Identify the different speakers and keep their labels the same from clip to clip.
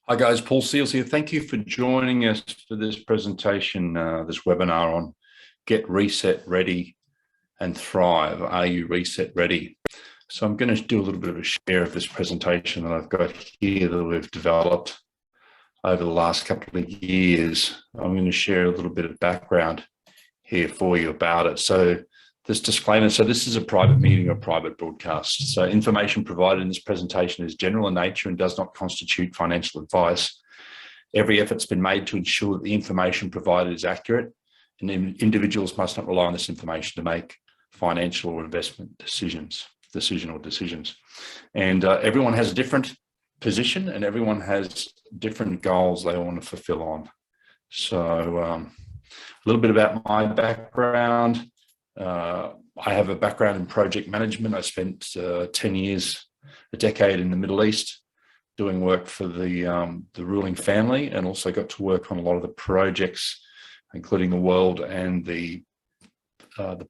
Speaker 1: Hi guys, Paul Seils here. Thank you for joining us for this presentation, this webinar on Get Reset Ready and Thrive. Are you reset ready? So I'm going to do a little bit of a share of this presentation that I've got here that we've developed over the last couple of years. I'm going to share a little bit of background here for you about it. So this disclaimer, so this is a private meeting or private broadcast. So information provided in this presentation is general in nature and does not constitute financial advice. Every effort's been made to ensure that the information provided is accurate, and individuals must not rely on this information to make financial or investment decisions. And everyone has a different position and everyone has different goals they want to fulfill on. So a little bit about my background. I have a background in project management. I spent 10 years, a decade in the Middle East doing work for the ruling family, and also got to work on a lot of the projects, including the World and the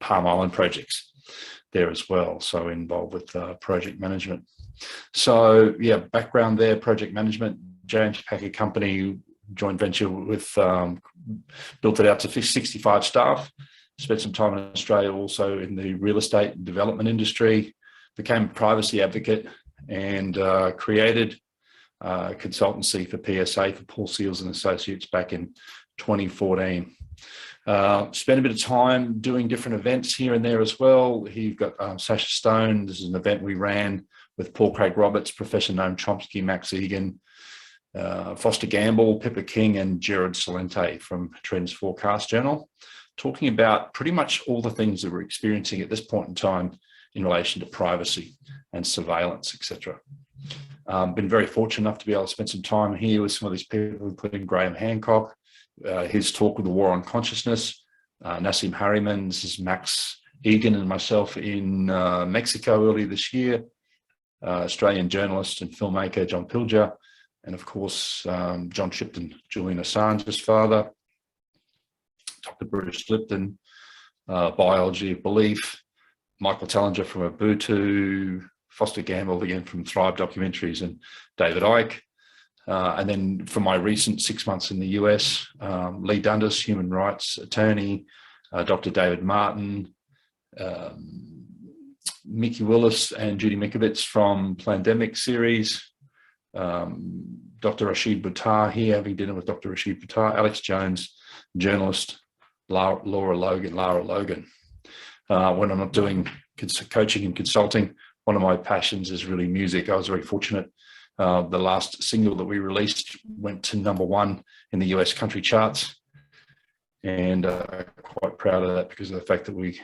Speaker 1: Palm Island projects there as well. So involved with project management. So yeah, background there, project management, James Packer Company, joint venture with, built it out to 65 staff. Spent some time in Australia also in the real estate and development industry, became a privacy advocate, and created a consultancy for PSA, for Paul Seils and Associates, back in 2014. Spent a bit of time doing different events here and there as well. Here you've got Sasha Stone. This is an event we ran with Paul Craig Roberts, Professor Noam Chomsky, Max Egan, Foster Gamble, Pippa King, and Gerard Salente from Trends Forecast Journal, talking about pretty much all the things that we're experiencing at this point in time in relation to privacy and surveillance, etc. Been very fortunate enough to be able to spend some time here with some of these people, including Graham Hancock, his talk with the War on Consciousness, Nassim Harriman, this is Max Egan and myself in Mexico earlier this year, Australian journalist and filmmaker John Pilger, and of course, John Shipton, Julian Assange's father, Dr. Bruce Lipton, Biology of Belief, Michael Tellinger from Ubuntu, Foster Gamble again from Thrive Documentaries, and David Icke. And then for my recent 6 months in the US, Lee Dundas, human rights attorney, Dr. David Martin, Mickey Willis and Judy Mikovits from Plandemic series, Dr. Rashid Buttar here, having dinner with Dr. Rashid Buttar, Alex Jones, journalist, Lara Logan. When I'm not doing coaching and consulting, one of my passions is really music. I was very fortunate. The last single that we released went to #1 in the US country charts, and quite proud of that because of the fact that we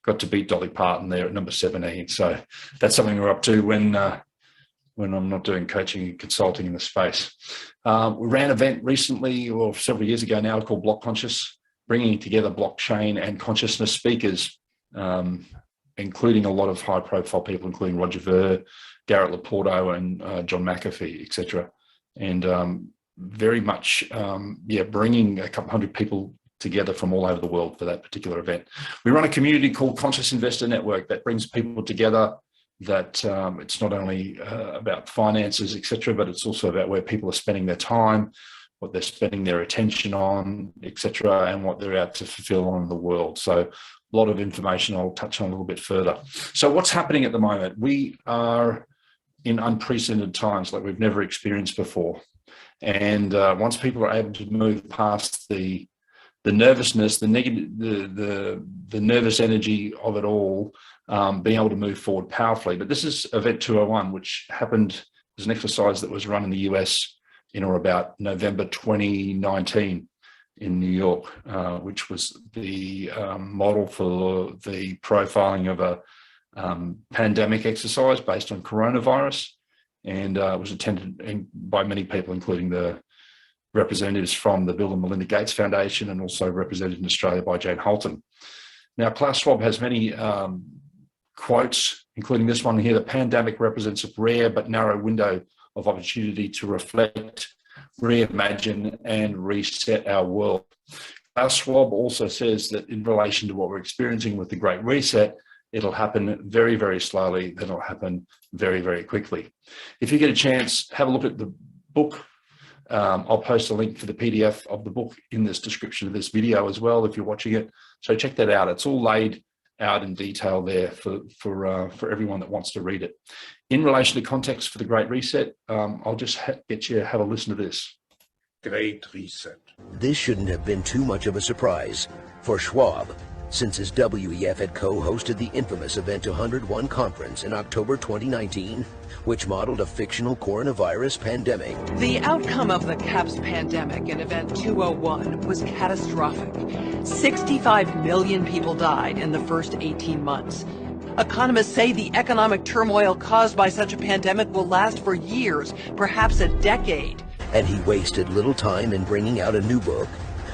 Speaker 1: got to beat Dolly Parton there at number 17. So that's something we're up to when I'm not doing coaching and consulting in the space. We ran an event recently, or several years ago now, called Block Conscious, bringing together blockchain and consciousness speakers, including a lot of high-profile people, including Roger Ver, Garrett Laporto, and John McAfee, etc. And very much, bringing a couple hundred people together from all over the world for that particular event. We run a community called Conscious Investor Network that brings people together. That it's not only about finances, etc., but it's also about where people are spending their time, what they're spending their attention on, etc., and what they're out to fulfill on the world. So a lot of information I'll touch on a little bit further. So what's happening at the moment? We are in unprecedented times like we've never experienced before. And once people are able to move past the nervousness, the negative, the nervous energy of it all, being able to move forward powerfully. But this is Event 201, which happened as an exercise that was run in the US in or about November 2019 in New York, which was the model for the profiling of a pandemic exercise based on coronavirus. And it was attended by many people, including the representatives from the Bill and Melinda Gates Foundation, and also represented in Australia by Jane Holton. Now, Klaus Schwab has many quotes, including this one here: the pandemic represents a rare but narrow window of opportunity to reflect, reimagine, and reset our world. Klaus Schwab also says that in relation to what we're experiencing with the Great Reset, it'll happen very, very slowly, then it'll happen very, very quickly. If you get a chance, have a look at the book I'll post a link for the PDF of the book in this description of this video as well, if you're watching it. So check that out. It's all laid out in detail there for everyone that wants to read it. In relation to context for the Great Reset, I'll just get you to have a listen to this.
Speaker 2: Great Reset.
Speaker 3: This shouldn't have been too much of a surprise for Schwab, since his WEF had co-hosted the infamous Event 101 conference in October 2019, which modeled a fictional coronavirus pandemic.
Speaker 4: The outcome of the CAPS pandemic in Event 201 was catastrophic. 65 million people died in the first 18 months. Economists say the economic turmoil caused by such a pandemic will last for years, perhaps a decade.
Speaker 3: And he wasted little time in bringing out a new book,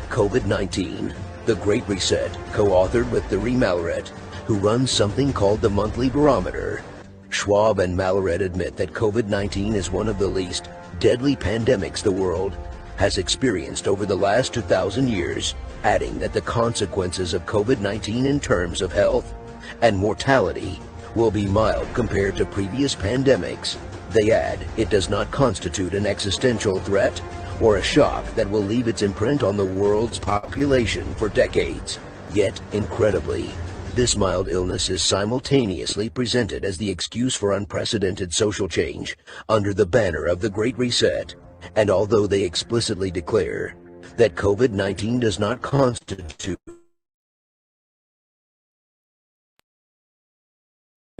Speaker 3: COVID-19, The Great Reset, co-authored with Thierry Malaret, who runs something called the Monthly Barometer. Schwab and Malaret admit that COVID-19 is one of the least deadly pandemics the world has experienced over the last 2,000 years, adding that the consequences of COVID-19 in terms of health and mortality will be mild compared to previous pandemics. They add it does not constitute an existential threat or a shock that will leave its imprint on the world's population for decades. Yet, incredibly, this mild illness is simultaneously presented as the excuse for unprecedented social change under the banner of the Great Reset. And although they explicitly declare that COVID-19 does not constitute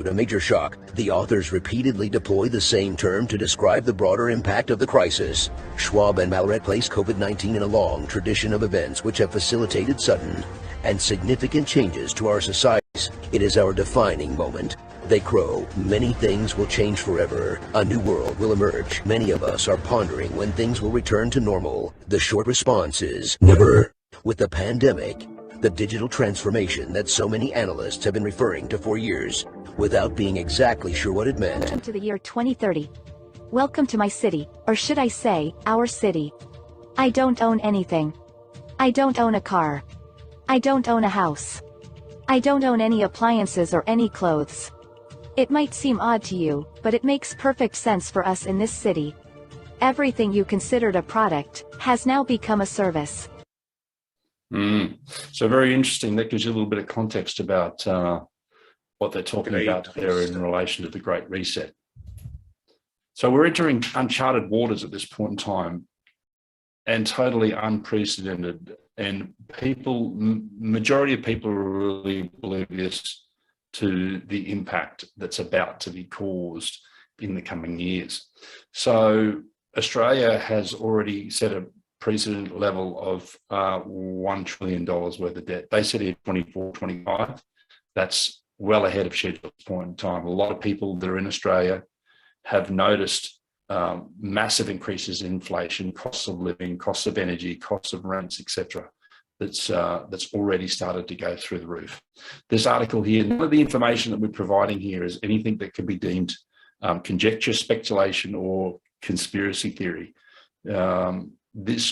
Speaker 3: a major shock, the authors repeatedly deploy the same term to describe the broader impact of the crisis. Schwab and Malaret place COVID-19 in a long tradition of events which have facilitated sudden and significant changes to our societies. It is our defining moment. They crow, many things will change forever. A new world will emerge. Many of us are pondering when things will return to normal. The short response is never. With the pandemic, the digital transformation that so many analysts have been referring to for years, without being exactly sure what it meant.
Speaker 5: Welcome to the year 2030. Welcome to my city, or should I say, our city. I don't own anything. I don't own a car. I don't own a house. I don't own any appliances or any clothes. It might seem odd to you, but it makes perfect sense for us in this city. Everything you considered a product has now become a service.
Speaker 1: So very interesting. That gives you a little bit of context about what they're talking about there in relation to the Great Reset. So we're entering uncharted waters at this point in time, and totally unprecedented. And people, majority of people are really oblivious to the impact that's about to be caused in the coming years. So Australia has already set a precedent level of $1 trillion worth of debt. They said in 24, 25. That's well ahead of schedule at this point in time. A lot of people that are in Australia have noticed massive increases in inflation, costs of living, costs of energy, costs of rents, etc. That's already started to go through the roof. This article here, none of the information that we're providing here is anything that can be deemed conjecture, speculation, or conspiracy theory.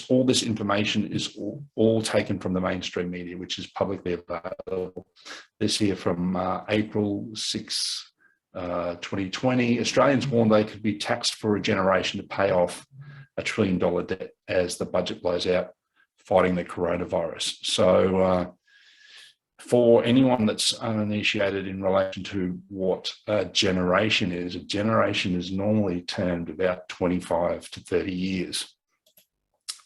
Speaker 1: All this information is all taken from the mainstream media, which is publicly available. This here from April 6, 2020. Australians warned they could be taxed for a generation to pay off $1 trillion debt as the budget blows out, fighting the coronavirus. So for anyone that's uninitiated in relation to what a generation is normally termed about 25 to 30 years.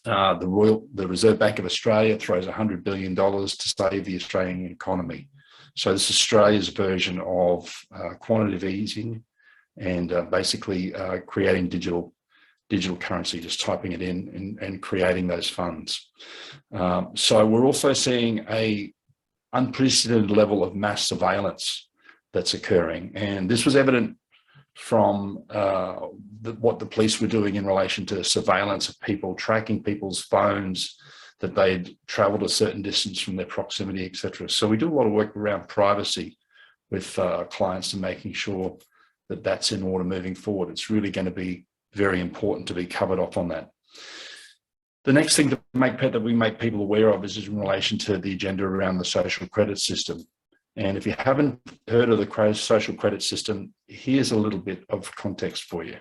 Speaker 1: The Reserve Bank of Australia throws $100 billion to save the Australian economy. So this is Australia's version of quantitative easing and basically creating digital currency, just typing it in and creating those funds. So we're also seeing a unprecedented level of mass surveillance that's occurring. And this was evident from what the police were doing in relation to surveillance of people, tracking people's phones, that they'd traveled a certain distance from their proximity, etc. So we do a lot of work around privacy with clients and making sure that that's in order moving forward. It's really going to be very important to be covered off on that. The next thing that we make people aware of is in relation to the agenda around the social credit system. And if you haven't heard of the social credit system, here's a little bit of context for you.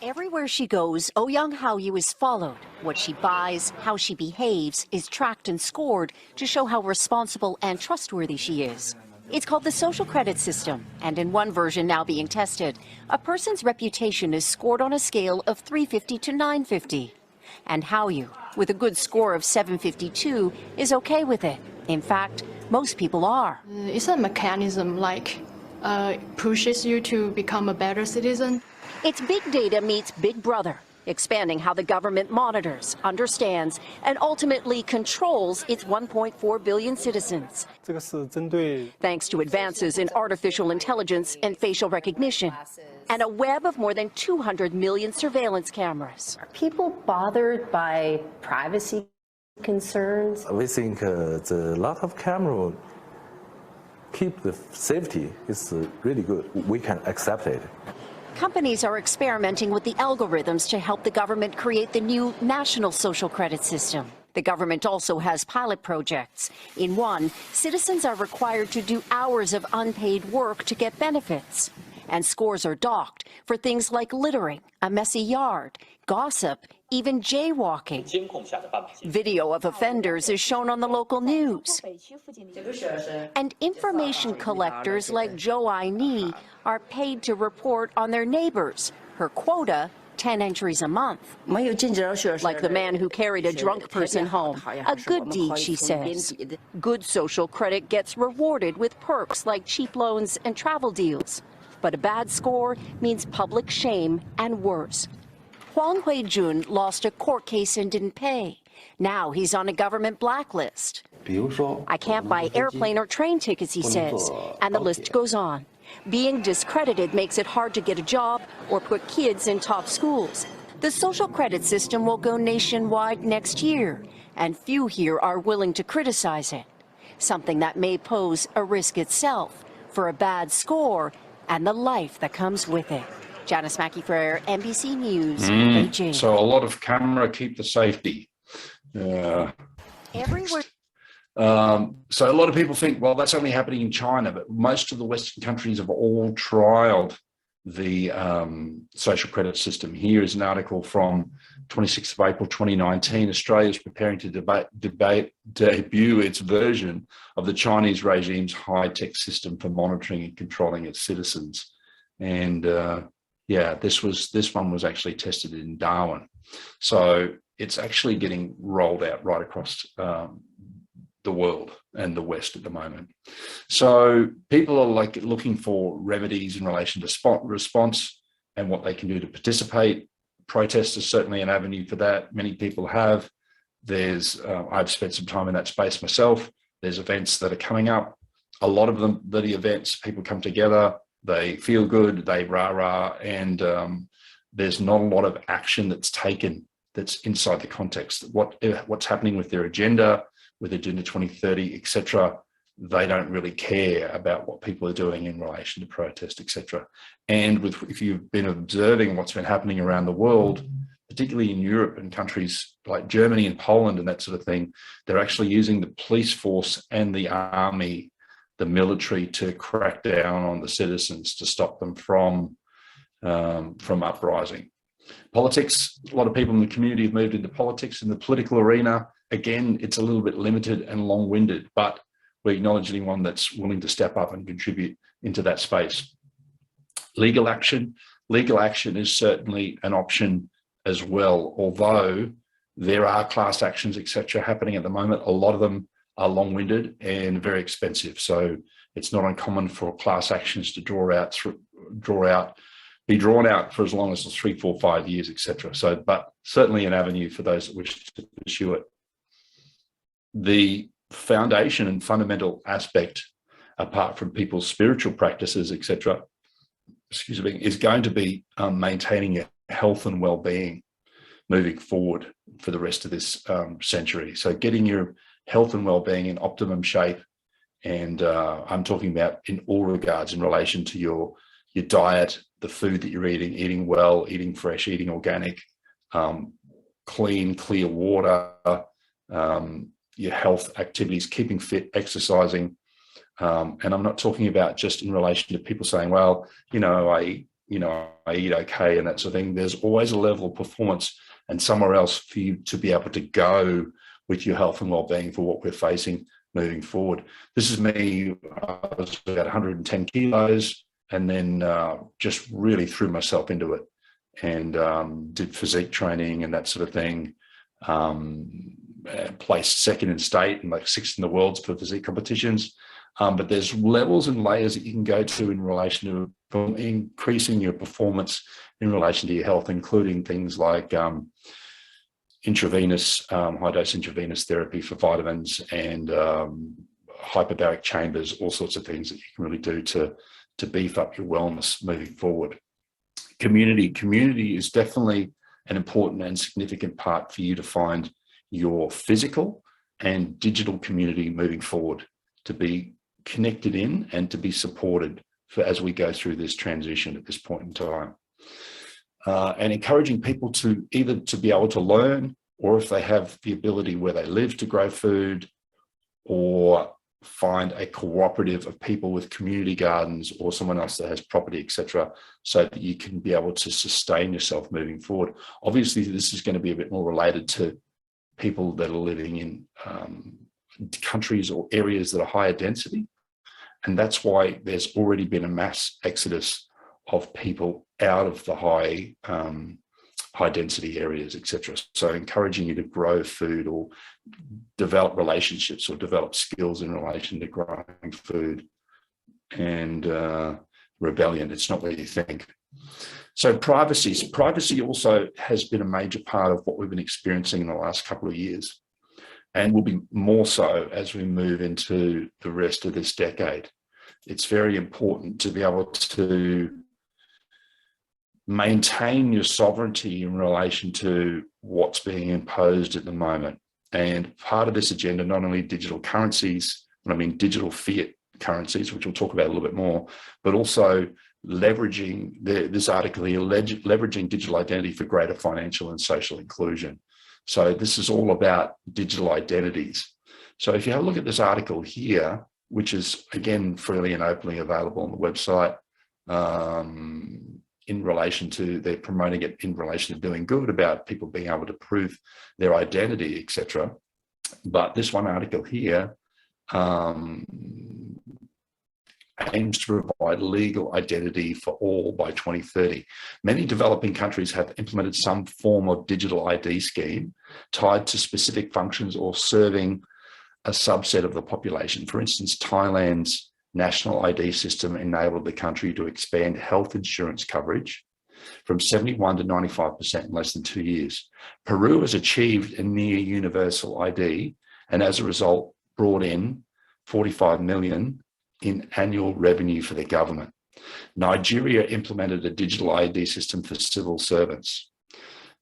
Speaker 6: Everywhere she goes, Ouyang Haoyu is followed. What she buys, how she behaves, is tracked and scored to show how responsible and trustworthy she is. It's called the social credit system, and in one version now being tested, a person's reputation is scored on a scale of 350 to 950. And Haoyu, with a good score of 752, is okay with it. In fact, most people are.
Speaker 7: It's a mechanism like pushes you to become a better citizen.
Speaker 6: It's big data meets Big Brother, expanding how the government monitors, understands, and ultimately controls its 1.4 billion citizens. Thanks to advances in artificial intelligence and facial recognition, and a web of more than 200 million surveillance cameras.
Speaker 8: Are people bothered by privacy concerns?
Speaker 9: We think the lot of camera keep the safety is really good. We can accept it.
Speaker 6: Companies are experimenting with the algorithms to help the government create the new national social credit system. The government also has pilot projects. In one, citizens are required to do hours of unpaid work to get benefits. And scores are docked for things like littering, a messy yard, gossip, even jaywalking. Video of offenders is shown on the local news. And information collectors like Zhou Aini are paid to report on their neighbors. Her quota, 10 entries a month. Like the man who carried a drunk person home. A good deed, she says. Good social credit gets rewarded with perks like cheap loans and travel deals. But a bad score means public shame and worse. Huang Huijun lost a court case and didn't pay. Now he's on a government blacklist. I can't buy airplane or train tickets, he says, and the list goes on. Being discredited makes it hard to get a job or put kids in top schools. The social credit system will go nationwide next year, and few here are willing to criticize it. Something that may pose a risk itself for a bad score and the life that comes with it. Janice Mackey for NBC News, Beijing.
Speaker 1: So a lot of camera keep the safety.
Speaker 6: Everywhere.
Speaker 1: So a lot of people think, well, that's only happening in China, but most of the Western countries have all trialed the social credit system. Here is an article from 26th of April 2019. Australia is preparing to debut its version of the Chinese regime's high-tech system for monitoring and controlling its citizens. And yeah, this one was actually tested in Darwin. So it's actually getting rolled out right across the world and the West at the moment. So people are like looking for remedies in relation to response and what they can do to participate. Protest is certainly an avenue for that. Many people have. I've spent some time in that space myself. There's events that are coming up. A lot of them, the events, people come together, they feel good, they rah-rah, and there's not a lot of action that's taken that's inside the context. What's happening with their agenda, with Agenda 2030, etc. They don't really care about what people are doing in relation to protest, etc. And if you've been observing what's been happening around the world, particularly in Europe and countries like Germany and Poland and that sort of thing, they're actually using the police force and the army, the military, to crack down on the citizens to stop them from uprising. Politics, a lot of people in the community have moved into politics. In the political arena, again, it's a little bit limited and long-winded, but we acknowledge anyone that's willing to step up and contribute into that space. Legal action is certainly an option as well, although there are class actions, etc., happening at the moment. A lot of them are long-winded and very expensive. So it's not uncommon for class actions to be drawn out for as long as 3, 4, 5 years, etc. So, but certainly an avenue for those that wish to pursue it. The foundation and fundamental aspect, apart from people's spiritual practices, etc., is going to be maintaining your health and well-being moving forward for the rest of this century. So getting your health and well-being in optimum shape, and I'm talking about in all regards in relation to your diet, the food that you're eating well, eating fresh, eating organic, clean, clear water, your health activities, keeping fit, exercising. And I'm not talking about just in relation to people saying, well, you know, I eat I eat okay and that sort of thing. There's always a level of performance and somewhere else for you to be able to go with your health and well-being for what we're facing moving forward. This is me. I was about 110 kilos and then just really threw myself into it and did physique training and that sort of thing. Placed second in state and like sixth in the world for physique competitions. But there's levels and layers that you can go to in relation to increasing your performance in relation to your health, including things like intravenous, high-dose intravenous therapy for vitamins and hyperbaric chambers, all sorts of things that you can really do to beef up your wellness moving forward. Community is definitely an important and significant part for you to find your physical and digital community moving forward, to be connected in and to be supported as we go through this transition at this point in time. And encouraging people to either to be able to learn, or if they have the ability where they live to grow food, or find a cooperative of people with community gardens or someone else that has property, etc., so that you can be able to sustain yourself moving forward. Obviously, this is going to be a bit more related to people that are living in countries or areas that are higher density. And that's why there's already been a mass exodus of people out of the high density areas, etc. So encouraging you to grow food or develop relationships or develop skills in relation to growing food. And rebellion, it's not what you think. So privacy also has been a major part of what we've been experiencing in the last couple of years, and will be more so as we move into the rest of this decade. It's very important to be able to maintain your sovereignty in relation to what's being imposed at the moment. And part of this agenda, not only digital currencies, I mean digital fiat currencies, which we'll talk about a little bit more, but also leveraging this article here, leveraging digital identity for greater financial and social inclusion. So this is all about digital identities. So if you have a look at this article here, which is again freely and openly available on the website, in relation to, they're promoting it in relation to doing good, about people being able to prove their identity, etc. But this one article here aims to provide legal identity for all by 2030. Many developing countries have implemented some form of digital ID scheme tied to specific functions or serving a subset of the population. For instance, Thailand's national ID system enabled the country to expand health insurance coverage from 71 to 95% in less than 2 years. Peru has achieved a near universal ID, and as a result brought in 45 million in annual revenue for the government. Nigeria implemented a digital ID system for civil servants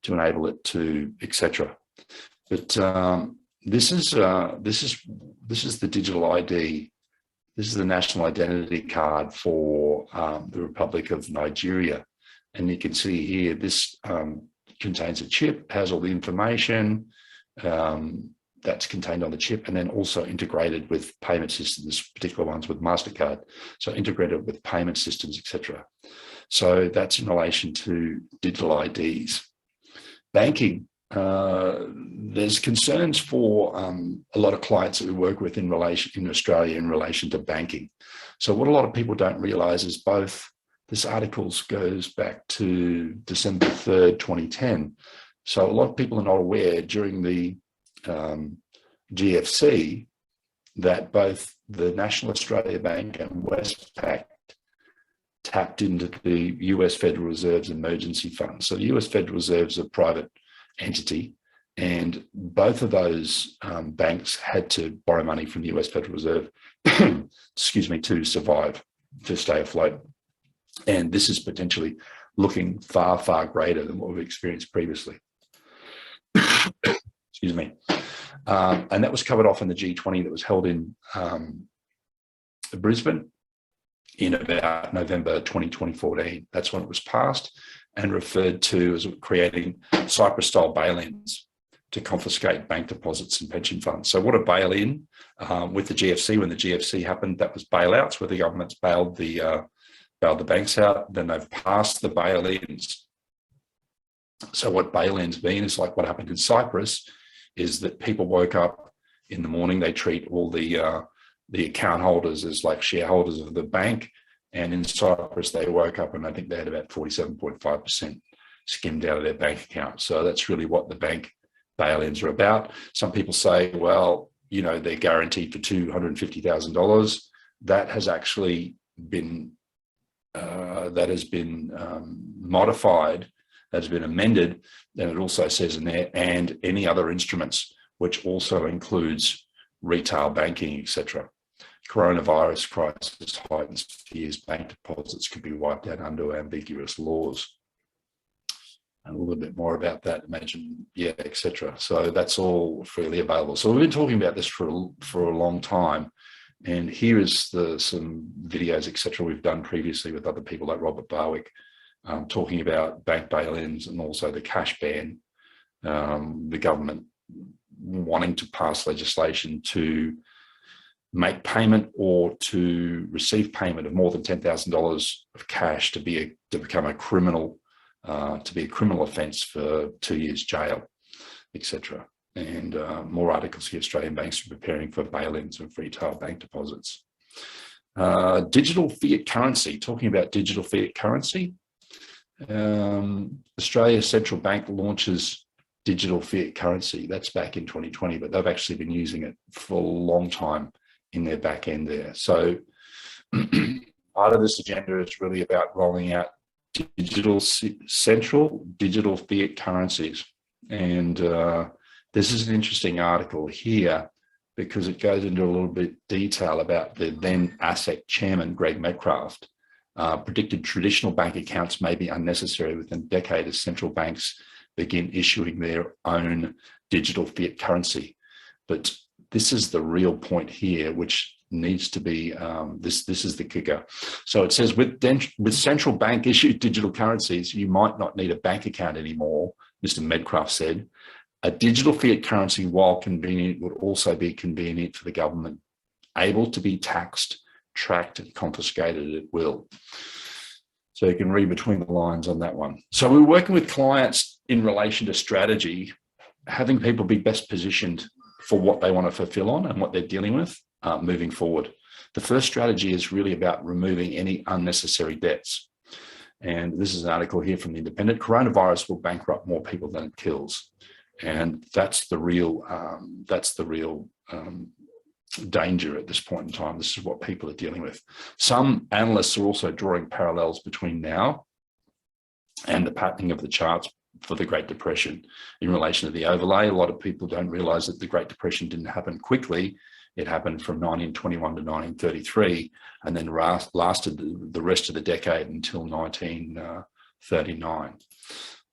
Speaker 1: to enable it to, etc. But this is the digital ID. This is the national identity card for the Republic of Nigeria. And you can see here, this contains a chip, has all the information that's contained on the chip, and then also integrated with payment systems, particular ones with MasterCard. So integrated with payment systems, etc. So that's in relation to digital IDs. Banking. There's concerns for a lot of clients that we work with in Australia in relation to banking. So what a lot of people don't realize is this article goes back to December 3rd, 2010. So a lot of people are not aware during the GFC that both the National Australia Bank and Westpac tapped into the US Federal Reserve's emergency fund. So the US Federal Reserve is a private entity, and both of those banks had to borrow money from the US Federal Reserve, excuse me, to survive, to stay afloat. And this is potentially looking far, far greater than what we've experienced previously. Excuse me. And that was covered off in the G20 that was held in Brisbane in about November 2014. That's when it was passed and referred to as creating Cyprus-style bail-ins to confiscate bank deposits and pension funds. So what a bail-in with the GFC, when the GFC happened, that was bailouts where the governments bailed the bailed the banks out, then they've passed the bail-ins. So what bail-ins mean is like what happened in Cyprus, is that people woke up in the morning, they treat all the account holders as like shareholders of the bank. And in Cyprus, they woke up and I think they had about 47.5% skimmed out of their bank account. So that's really what the bank bail-ins are about. Some people say, well, you know, they're guaranteed for $250,000. That has actually been, modified, that has been amended. And it also says in there, and any other instruments, which also includes retail banking, etc. Coronavirus crisis heightens fears bank deposits could be wiped out under ambiguous laws. And a little bit more about that, imagine, yeah, etc. So that's all freely available. So we've been talking about this for a long time. And here is some videos, etc. we've done previously with other people like Robert Barwick, talking about bank bail-ins and also the cash ban, the government wanting to pass legislation to make payment or to receive payment of more than $10,000 of cash to become a criminal, to be a criminal offence for 2 years jail, etc. And more articles here. Australian banks are preparing for bail-ins of retail bank deposits. Digital fiat currency. Talking about digital fiat currency, Australia's central bank launches digital fiat currency. That's back in 2020, but they've actually been using it for a long time in their back end there. So part of this agenda is really about rolling out central digital fiat currencies. And this is an interesting article here because it goes into a little bit detail about the then ASIC chairman, Greg Medcraft, predicted traditional bank accounts may be unnecessary within a decade as central banks begin issuing their own digital fiat currency. But this is the real point here, which needs to be, this is the kicker. So it says with central bank issued digital currencies, you might not need a bank account anymore, Mr. Medcraft said. A digital fiat currency, while convenient, would also be convenient for the government, able to be taxed, tracked and confiscated at will. So you can read between the lines on that one. So we're working with clients in relation to strategy, having people be best positioned for what they want to fulfill on and what they're dealing with moving forward. The first strategy is really about removing any unnecessary debts. And this is an article here from The Independent. Coronavirus will bankrupt more people than it kills. And that's the real danger at this point in time. This is what people are dealing with. Some analysts are also drawing parallels between now and the patterning of the charts for the Great Depression in relation to the overlay. A lot of people don't realize that the Great Depression didn't happen quickly. It happened from 1921 to 1933 and then lasted the rest of the decade until 1939.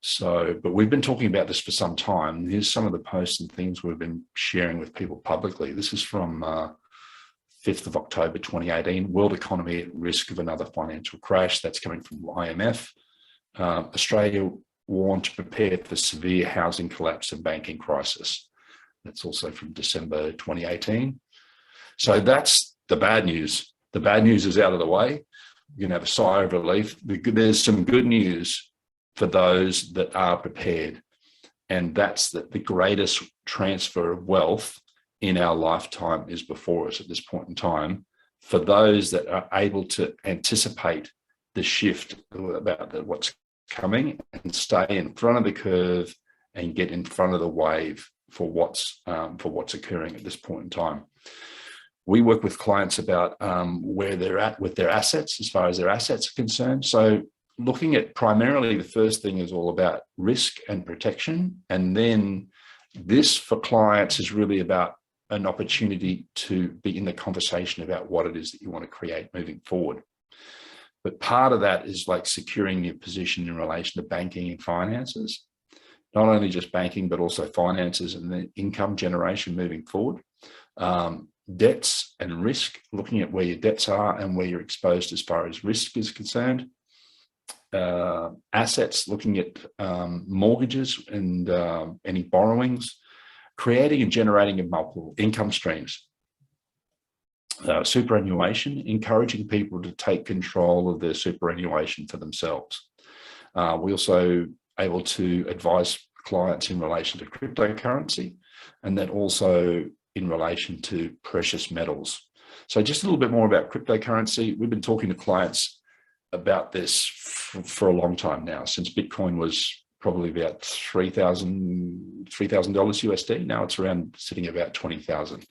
Speaker 1: So, but we've been talking about this for some time. Here's some of the posts and things we've been sharing with people publicly. This is from 5th of October 2018, World Economy at Risk of Another Financial Crash. That's coming from IMF. Australia warned to prepare for severe housing collapse and banking crisis. That's also from December 2018. So that's the bad news. The bad news is out of the way. You can have a sigh of relief. There's some good news for those that are prepared. And that's that the greatest transfer of wealth in our lifetime is before us at this point in time. For those that are able to anticipate the shift about what's coming and stay in front of the curve and get in front of the wave for what's occurring at this point in time. We work with clients about where they're at with their assets as far as their assets are concerned. So looking at primarily the first thing is all about risk and protection. And then this for clients is really about an opportunity to be in the conversation about what it is that you want to create moving forward. But part of that is like securing your position in relation to banking and finances, not only just banking, but also finances and the income generation moving forward. Debts and risk, looking at where your debts are and where you're exposed as far as risk is concerned. Assets, looking at mortgages and any borrowings, creating and generating of multiple income streams. superannuation, encouraging people to take control of their superannuation for themselves. We also able to advise clients in relation to cryptocurrency, and then also in relation to precious metals. So just a little bit more about cryptocurrency. We've been talking to clients about this for a long time now, since Bitcoin was probably about $3,000 USD. Now it's around sitting about 20,000.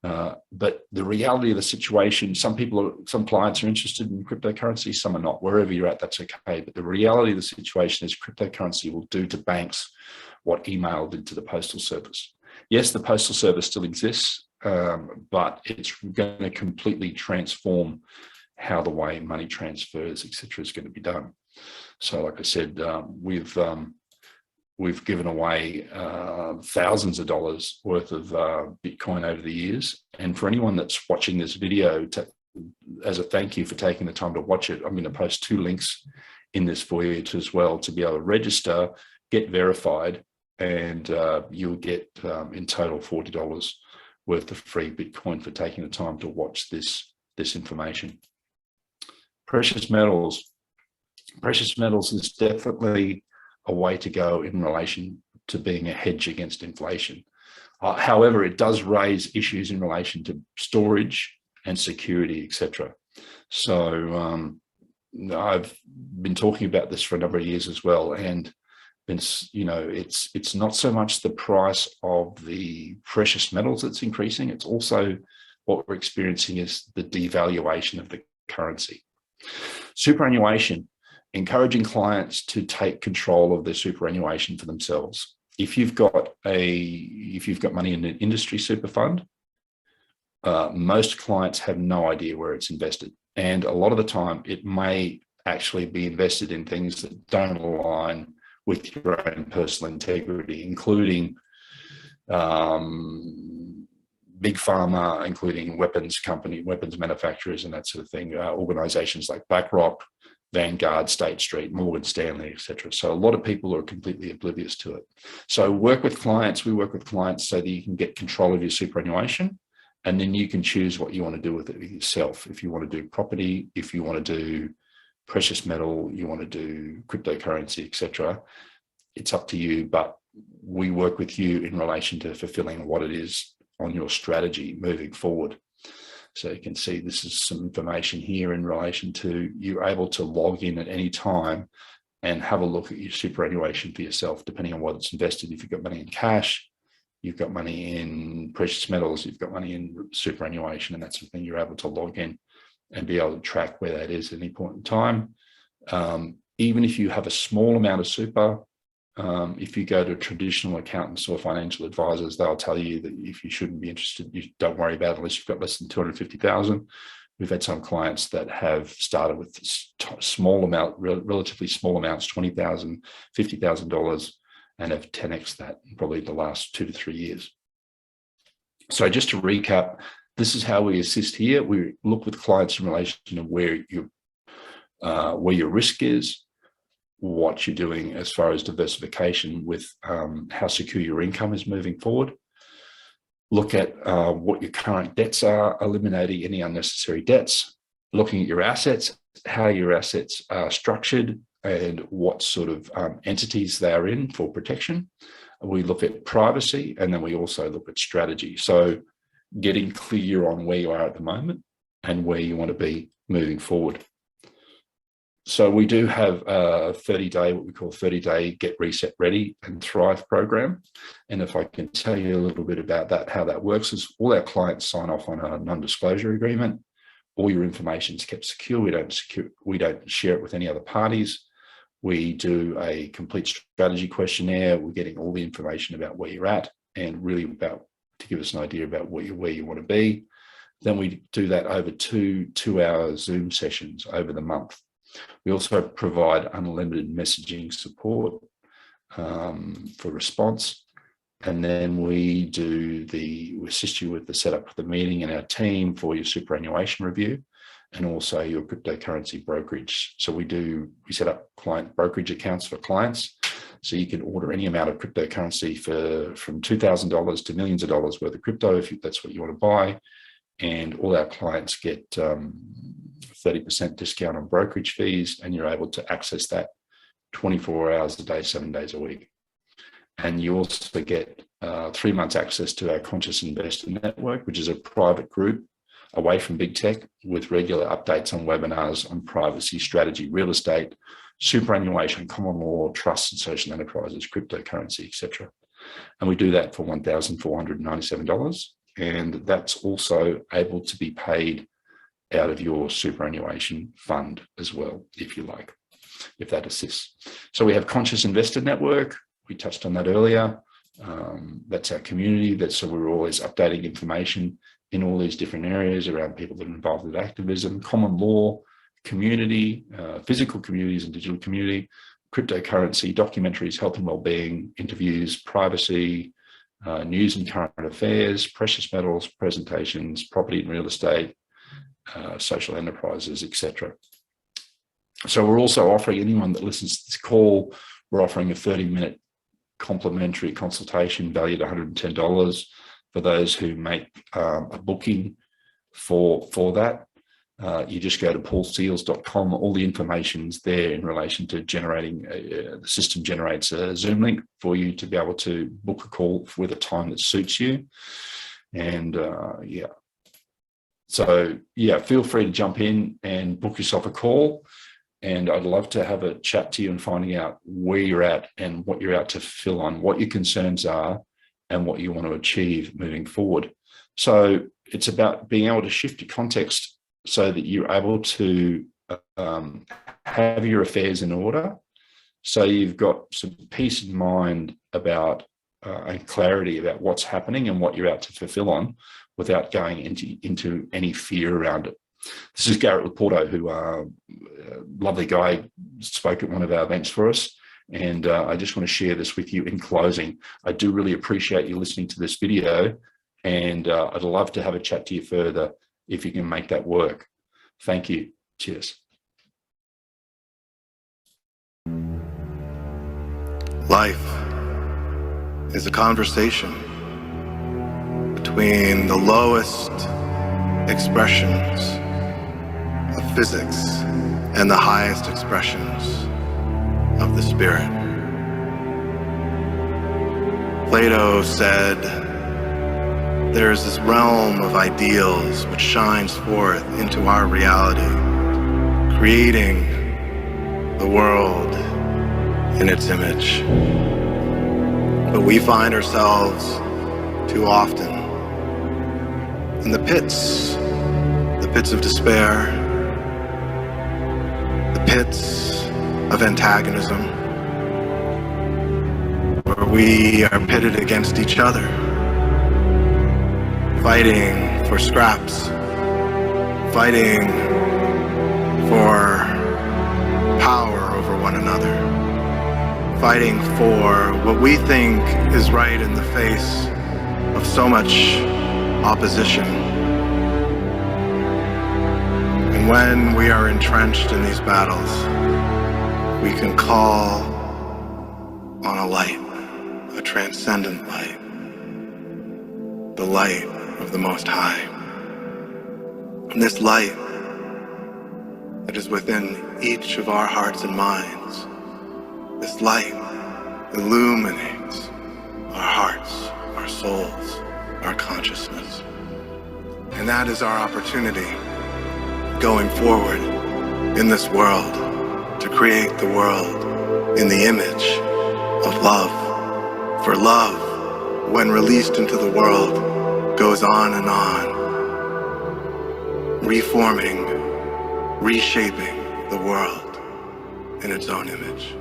Speaker 1: But the reality of the situation, some clients are interested in cryptocurrency, some are not. Wherever you're at, that's okay. But the reality of the situation is cryptocurrency will do to banks what email did to the postal service. Yes, the postal service still exists, but it's going to completely transform how the way money transfers, etc., is going to be done. So, like I said, we've given away thousands of dollars worth of Bitcoin over the years. And for anyone that's watching this video, as a thank you for taking the time to watch it, I'm going to post 2 links in this for you as well to be able to register, get verified, and you'll get in total $40 worth of free Bitcoin for taking the time to watch this information. Precious metals. Precious metals is definitely a way to go in relation to being a hedge against inflation. However, it does raise issues in relation to storage and security, etc. So I've been talking about this for a number of years as well, and it's not so much the price of the precious metals that's increasing. It's also what we're experiencing is the devaluation of the currency. Superannuation. Encouraging clients to take control of their superannuation for themselves. If you've got money in an industry super fund, most clients have no idea where it's invested, and a lot of the time it may actually be invested in things that don't align with your own personal integrity, including big pharma, including weapons manufacturers, and that sort of thing. Organizations like BlackRock, Vanguard, State Street, Morgan Stanley, etc. So a lot of people are completely oblivious to it. So we work with clients so that you can get control of your superannuation, and then you can choose what you want to do with it yourself. If you want to do property, if you want to do precious metal, you want to do cryptocurrency, etc. It's up to you, but we work with you in relation to fulfilling what it is on your strategy moving forward. So you can see this is some information here in relation to you're able to log in at any time and have a look at your superannuation for yourself, depending on what it's invested. If you've got money in cash, you've got money in precious metals, you've got money in superannuation, and that's something you're able to log in and be able to track where that is at any point in time. Even if you have a small amount of super, if you go to traditional accountants or financial advisors, they'll tell you that if you shouldn't be interested, you don't worry about it unless you've got less than 250,000. We've had some clients that have started with small amount, relatively small amounts, $20,000, $50,000, and have 10x that in probably the last 2 to 3 years. So just to recap, this is how we assist here. We look with clients in relation to where your risk is, what you're doing as far as diversification with how secure your income is moving forward. Look at what your current debts are, eliminating any unnecessary debts, looking at your assets, how your assets are structured and what sort of entities they are in for protection. We look at privacy, and then we also look at strategy. So getting clear on where you are at the moment and where you want to be moving forward. So we do have a 30-day, what we call 30-day Get Reset Ready and Thrive program. And if I can tell you a little bit about that, how that works is all our clients sign off on a non-disclosure agreement. All your information is kept secure. We don't share it with any other parties. We do a complete strategy questionnaire. We're getting all the information about where you're at and really about to give us an idea about where you want to be. Then we do that over two-hour Zoom sessions over the month. We also provide unlimited messaging support for response. And then we assist you with the setup of the meeting and our team for your superannuation review and also your cryptocurrency brokerage. So we set up client brokerage accounts for clients. So you can order any amount of cryptocurrency from $2,000 to millions of dollars worth of crypto if that's what you want to buy. and all our clients get 30% discount on brokerage fees, and you're able to access that 24 hours a day, 7 days a week. And you also get 3 months access to our Conscious Investor Network, which is a private group away from big tech with regular updates on webinars on privacy, strategy, real estate, superannuation, common law, trusts and social enterprises, cryptocurrency, etc. And we do that for $1,497. And that's also able to be paid out of your superannuation fund as well, if you like, if that assists. So we have Conscious Investor Network. We touched on that earlier. That's our community. So we're always updating information in all these different areas around people that are involved with activism, common law, community, physical communities and digital community, cryptocurrency, documentaries, health and wellbeing, interviews, privacy, news and current affairs, precious metals, presentations, property and real estate, social enterprises, etc. So we're also offering anyone that listens to this call, we're offering a 30-minute complimentary consultation valued at $110 for those who make a booking for that. You just go to paulseils.com. All the information's there in relation to generating, the system generates a Zoom link for you to be able to book a call with a time that suits you. And so feel free to jump in and book yourself a call. And I'd love to have a chat to you and finding out where you're at and what you're out to fill on, what your concerns are and what you want to achieve moving forward. So it's about being able to shift your context so that you're able to have your affairs in order. So you've got some peace of mind about and clarity about what's happening and what you're out to fulfill on without going into any fear around it. This is Garrett Laporto, who lovely guy, spoke at one of our events for us. And I just want to share this with you in closing. I do really appreciate you listening to this video, and I'd love to have a chat to you further if you can make that work. Thank you. Cheers.
Speaker 10: Life is a conversation between the lowest expressions of physics and the highest expressions of the spirit. Plato said, there is this realm of ideals which shines forth into our reality, creating the world in its image. But we find ourselves too often in the pits of despair, the pits of antagonism, where we are pitted against each other, fighting for scraps, fighting for power over one another, fighting for what we think is right in the face of so much opposition. And when we are entrenched in these battles, we can call on a light, a transcendent light, the light of the Most High. And this light that is within each of our hearts and minds, this light illuminates our hearts, our souls, our consciousness. And that is our opportunity going forward in this world to create the world in the image of love. For love, when released into the world, goes on and on, reforming, reshaping the world in its own image.